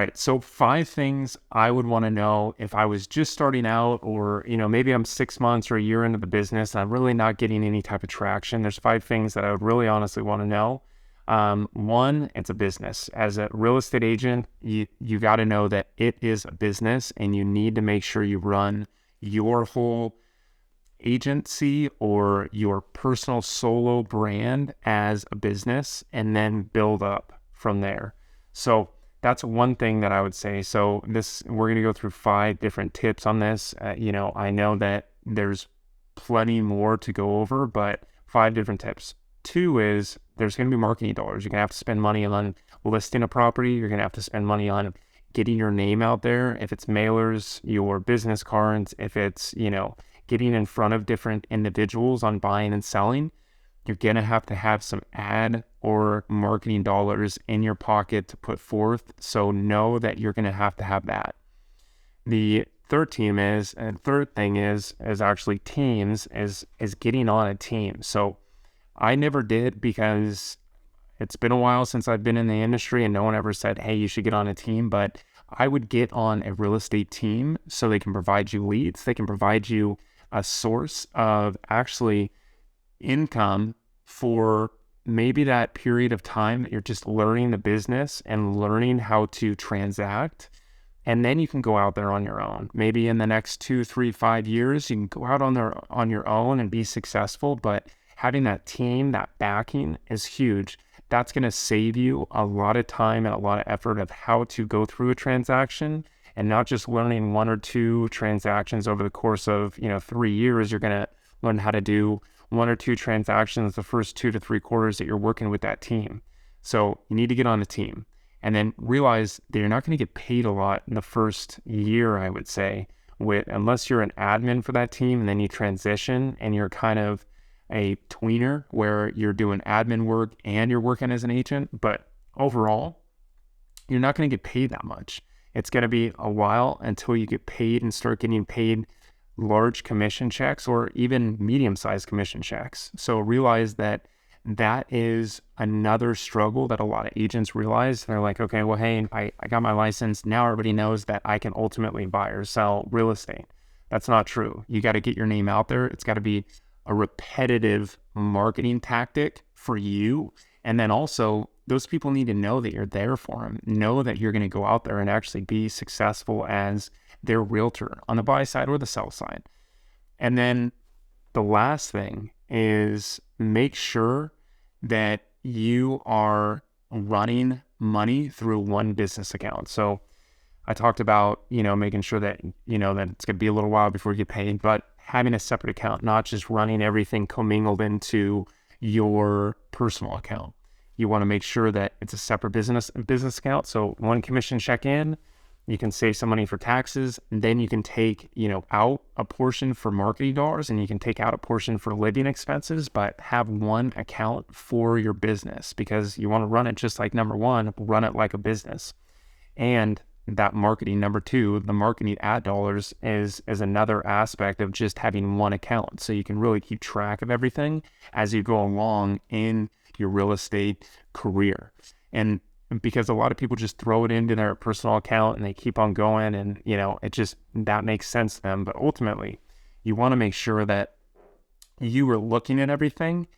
right. So 5 things I would want to know if I was just starting out, or, maybe I'm 6 months or a year into the business and I'm really not getting any type of traction. There's 5 things that I would really honestly want to know. One, it's a business. As a real estate agent, you got to know that it is a business, and you need to make sure you run your whole agency or your personal solo brand as a business, and then build up from there. So that's one thing that I would say. So we're going to go through 5 different tips on this. I know that there's plenty more to go over, but 5 different tips. 2 is there's going to be marketing dollars. You're going to have to spend money on listing a property. You're going to have to spend money on getting your name out there. If it's mailers, your business cards, if it's, getting in front of different individuals on buying and selling, you're going to have some ad or marketing dollars in your pocket to put forth. So know that you're going to have that. The third thing is actually teams, is getting on a team. So I never did, because it's been a while since I've been in the industry and no one ever said, hey, you should get on a team. But I would get on a real estate team so they can provide you leads. They can provide you a source of actually income for maybe that period of time that you're just learning the business and learning how to transact. And then you can go out there on your own. Maybe in the next 2, 3, 5 years, you can go out on your own and be successful. But having that team, that backing, is huge. That's going to save you a lot of time and a lot of effort of how to go through a transaction, and not just learning 1 or 2 transactions over the course of 3 years. You're going to learn how to do 1 or 2 transactions the first 2 to 3 quarters that you're working with that team. So you need to get on the team, and then realize that you're not going to get paid a lot in the first year, I would say, unless you're an admin for that team, and then you transition and you're kind of a tweener where you're doing admin work and you're working as an agent. But overall, you're not going to get paid that much. It's going to be a while until you get paid and start getting paid large commission checks, or even medium-sized commission checks. So realize that is another struggle that a lot of agents realize. They're like, okay, well, hey, I got my license. Now everybody knows that I can ultimately buy or sell real estate. That's not true. You got to get your name out there. It's got to be a repetitive marketing tactic for you. And then also, those people need to know that you're there for them. Know that you're going to go out there and actually be successful as their realtor on the buy side or the sell side. And then the last thing is make sure that you are running money through one business account. So I talked about, making sure that, that it's going to be a little while before you get paid, but having a separate account, not just running everything commingled into your personal account. You want to make sure that it's a separate business account. So one commission check in, you can save some money for taxes, and then you can take, out a portion for marketing dollars, and you can take out a portion for living expenses, but have one account for your business, because you want to run it just like number 1, run it like a business. And that marketing, number 2, the marketing ad dollars is another aspect of just having one account. So you can really keep track of everything as you go along in your real estate career. And because a lot of people just throw it into their personal account and they keep on going, and that makes sense to them. But ultimately, you want to make sure that you are looking at everything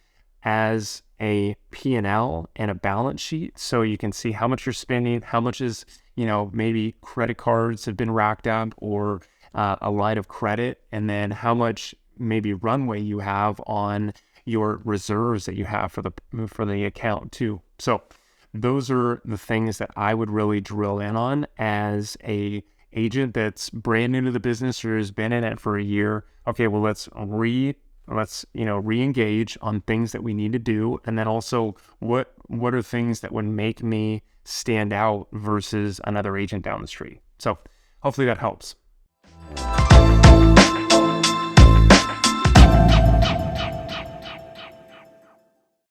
as a P&L and a balance sheet, so you can see how much you're spending, how much is, maybe credit cards have been racked up, or a line of credit, and then how much maybe runway you have on your reserves that you have for the account too. So those are the things that I would really drill in on as a agent that's brand new to the business or has been in it for a year. Okay, well, let's re-engage on things that we need to do, and then also what are things that would make me stand out versus another agent down the street. So hopefully that helps.